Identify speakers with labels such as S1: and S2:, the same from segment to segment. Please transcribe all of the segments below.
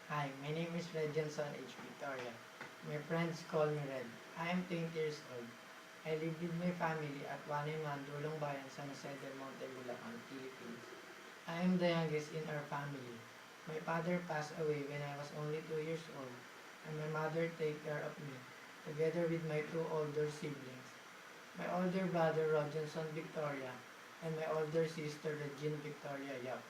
S1: Hi, my name is Regenson H. Victoria. My friends call me Red. I am 20 years old. I live with my family at Waniman, Dulong Bayan, San Jose del Monte, Bulacan, Philippines. I am the youngest in our family. My father passed away when I was only 2 years old, and my mother take care of me, together with my two older siblings. My older brother Rogenson Victoria, and my older sister Regine Victoria Yap.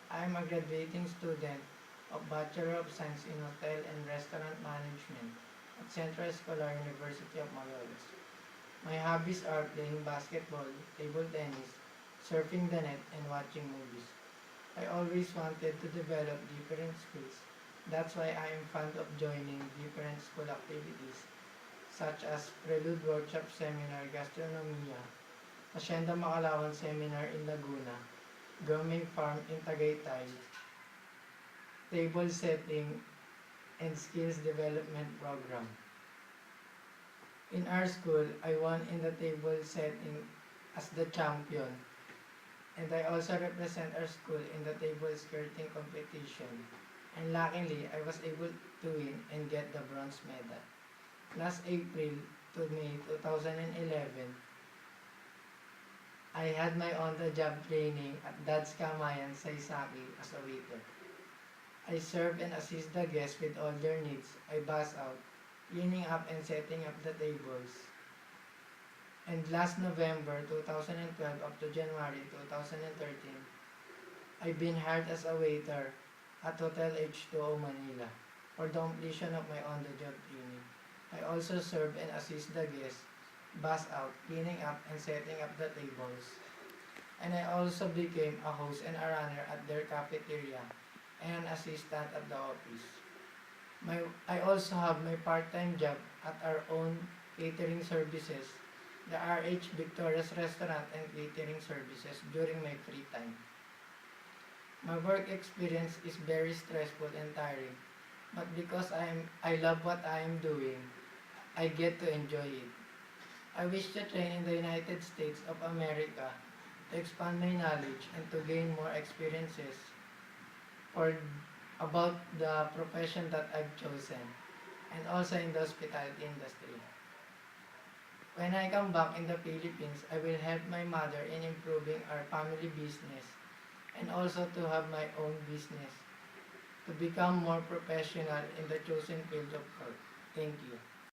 S1: I am a graduating student of Bachelor of Science in Hotel and Restaurant Management at Central Escolar University of Malolos. My hobbies are playing basketball, table tennis, surfing the net, and watching movies. I always wanted to develop different skills. That's why I am fond of joining different school activities such as Prelude Workshop Seminar Gastronomia, Hacienda Macalawan Seminar in Laguna, Goming Farm in Tagaytay, Table Setting, and Skills Development Program. In our school, I won in the table setting as the champion, and I also represent our school in the table skirting competition. And luckily, I was able to win and get the bronze medal. Last April to May 2011, I had my on-the-job training at Dad's Kamayan Saisaki as a waiter. I serve and assist the guests with all their needs. I bus out, cleaning up and setting up the tables. And last November 2012 up to January 2013, I've been hired as a waiter at Hotel H2O Manila for the completion of my on-the-job training. I also serve and assist the guests, bus out, cleaning up and setting up the tables. And I also became a host and a runner at their cafeteria and an assistant at the office. I also have my part-time job at our own catering services, the RH Victoria's Restaurant and Catering Services during my free time. My work experience is very stressful and tiring, but because I love what I am doing, I get to enjoy it. I wish to train in the United States of America to expand my knowledge and to gain more experiences for about the profession that I've chosen, and also in the hospitality industry. When I come back in the Philippines, I will help my mother in improving our family business and also to have my own business to become more professional in the chosen field of work. Thank you.